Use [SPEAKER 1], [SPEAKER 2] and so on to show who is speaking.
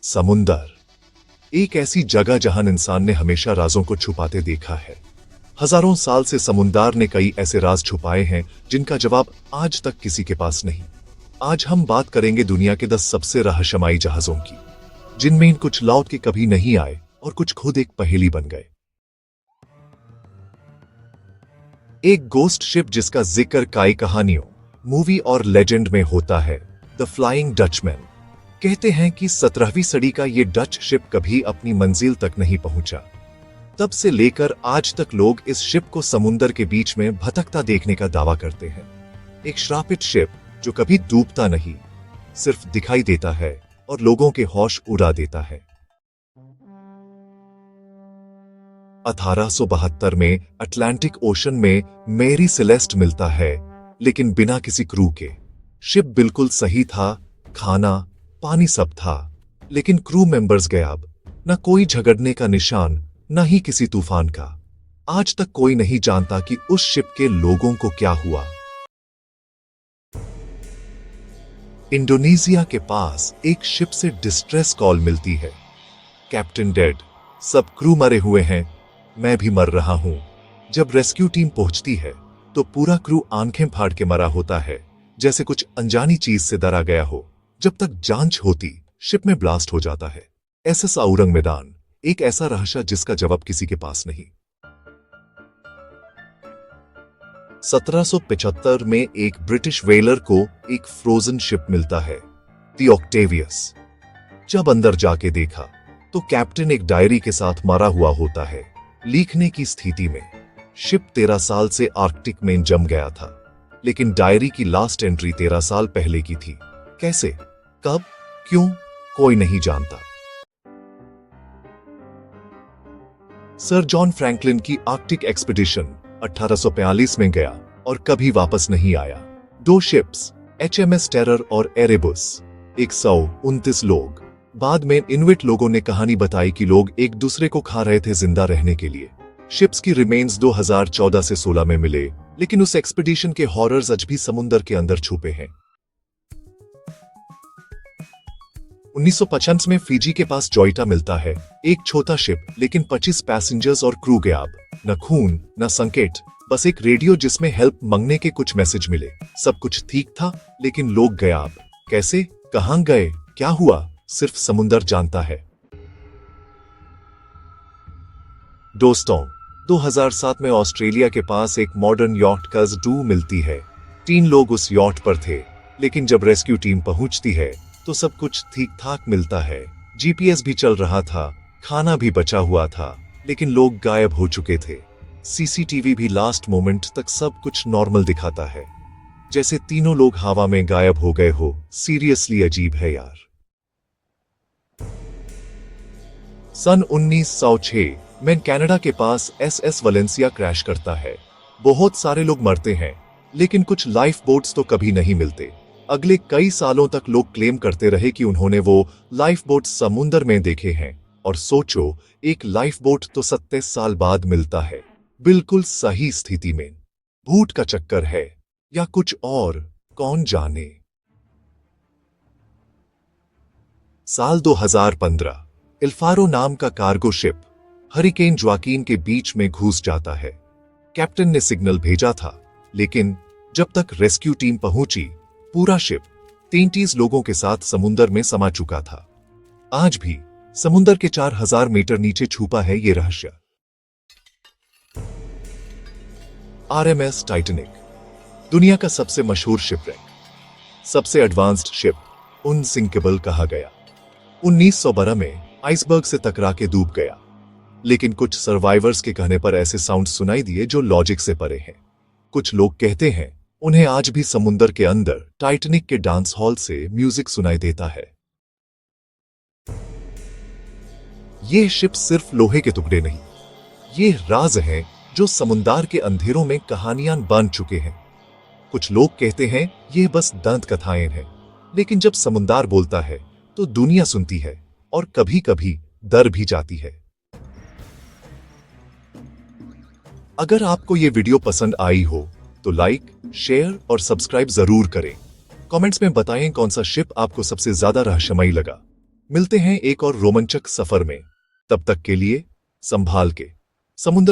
[SPEAKER 1] समुंदर एक ऐसी जगह जहां इंसान ने हमेशा राजों को छुपाते देखा है। हजारों साल से समुंदर ने कई ऐसे राज छुपाए हैं जिनका जवाब आज तक किसी के पास नहीं। आज हम बात करेंगे दुनिया के 10 सबसे रहस्यमयी जहाजों की, जिनमें कुछ लौट के कभी नहीं आए और कुछ खुद एक पहेली बन गए। एक गोस्ट शिप जिसका जिक्र कई कहानियों, मूवी और लेजेंड में होता है, द फ्लाइंग डचमैन। कहते हैं कि 17वीं सदी का यह डच शिप कभी अपनी मंजिल तक नहीं पहुंचा। तब से लेकर आज तक लोग इस शिप को समुंदर के बीच में भटकता देखने का दावा करते हैं। एक श्रापित शिप जो कभी डूबता नहीं, सिर्फ दिखाई देता है और लोगों के होश उड़ा देता है। 1872 में अटलांटिक ओशन में मेरी सेलेस्ट मिलता है, लेकिन बिना किसी क्रू के। शिप बिल्कुल सही था, खाना पानी सब था, लेकिन क्रू मेंबर्स गायब। न कोई झगड़ने का निशान, न ही किसी तूफान का। आज तक कोई नहीं जानता कि उस शिप के लोगों को क्या हुआ। इंडोनेशिया के पास एक शिप से डिस्ट्रेस कॉल मिलती है, कैप्टन डेड, सब क्रू मरे हुए हैं, मैं भी मर रहा हूं। जब रेस्क्यू टीम पहुंचती है तो पूरा क्रू आंखें फाड़ के मरा होता है, जैसे कुछ अनजानी चीज से डरा गया हो। जब तक जांच होती, शिप में ब्लास्ट हो जाता है। एसएस औरंग मैदान, एक ऐसा रहस्य जिसका जवाब किसी के पास नहीं। 1775 में एक ब्रिटिश व्हेलर को एक फ्रोजन शिप मिलता है, द ऑक्टेवियस। जब अंदर जाके देखा तो कैप्टन एक डायरी के साथ मरा हुआ होता है, लिखने की स्थिति में। शिप 13 साल से आर्कटिक में जम गया था, लेकिन डायरी की लास्ट एंट्री 13 साल पहले की थी। कैसे, कब, क्यों, कोई नहीं जानता। सर जॉन फ्रैंकलिन की आर्कटिक एक्सपीडिशन 1842 में गया और कभी वापस नहीं आया। 2 शिप्स, HMS टेरर और एरेबस, 129 लोग। बाद में इन्विट लोगों ने कहानी बताई कि लोग एक दूसरे को खा रहे थे जिंदा रहने के लिए। शिप्स की रिमेन्स 2014 से 16 में मिले, लेकिन उस एक्सपीडिशन के हॉरर्स आज भी समुद्र के अंदर छुपे हैं। 1950 में फिजी के पास जॉइटा मिलता है, एक छोटा शिप, लेकिन 25 पैसेंजर्स और क्रू गायब। न खून, न संकेत, बस एक रेडियो जिसमें हेल्प मांगने के कुछ मैसेज मिले। सब कुछ ठीक था, लेकिन लोग गायब। कैसे, कहां गए, क्या हुआ, सिर्फ समुंदर जानता है। दोस्तों, 2007 में ऑस्ट्रेलिया के पास एक मॉडर्न यॉट कज़-2 मिलती है। 3 लोग उस यॉट पर थे, लेकिन जब रेस्क्यू टीम पहुंचती है तो सब कुछ ठीक ठाक मिलता है। GPS भी चल रहा था, खाना भी बचा हुआ था, लेकिन लोग गायब हो चुके थे। CCTV भी लास्ट मोमेंट तक सब कुछ नॉर्मल दिखाता है, जैसे तीनों लोग हवा में गायब हो गए हो। सीरियसली अजीब है यार। सन 1906 में कनाडा के पास SS वलेंसिया क्रैश करता है। बहुत सारे लोग मरते हैं, लेकिन कुछ लाइफ बोट्स तो कभी नहीं मिलते। अगले कई सालों तक लोग क्लेम करते रहे कि उन्होंने वो लाइफ बोट समुंदर में देखे हैं। और सोचो, एक लाइफ बोट तो 27 साल बाद मिलता है, बिल्कुल सही स्थिति में। भूत का चक्कर है या कुछ और, कौन जाने। साल 2015, एल्फारो नाम का कार्गो शिप हरिकेन जोआकिन के बीच में घुस जाता है। कैप्टन ने सिग्नल भेजा था, लेकिन जब तक रेस्क्यू टीम पहुंची, पूरा शिप 33 लोगों के साथ समुंदर में समा चुका था। आज भी समुंदर के 4000 मीटर नीचे छुपा है ये रहस्य। RMS टाइटैनिक, दुनिया का सबसे मशहूर शिपरेक, सबसे एडवांस्ड शिप, अनसिंकेबल कहा गया। 1912 में आइसबर्ग से टकरा के डूब गया, लेकिन कुछ सर्वाइवर्स के कहने पर ऐसे साउंड सुनाई दिए जो लॉजिक से परे हैं। कुछ लोग कहते हैं उन्हें आज भी समुंदर के अंदर टाइटैनिक के डांस हॉल से म्यूजिक सुनाई देता है। ये शिप सिर्फ लोहे के टुकड़े नहीं, ये राज हैं जो समुंदर के अंधेरों में कहानियां बन चुके हैं। कुछ लोग कहते हैं ये बस दंत कथाएं हैं, लेकिन जब समुंदर बोलता है तो दुनिया सुनती है और कभी कभी डर भी जाती है। अगर आपको ये वीडियो पसंद आई हो तो लाइक, शेयर और सब्सक्राइब जरूर करें। कमेंट्स में बताएं कौन सा शिप आपको सबसे ज्यादा रहस्यमयी लगा। मिलते हैं एक और रोमांचक सफर में। तब तक के लिए संभाल के। समुंदर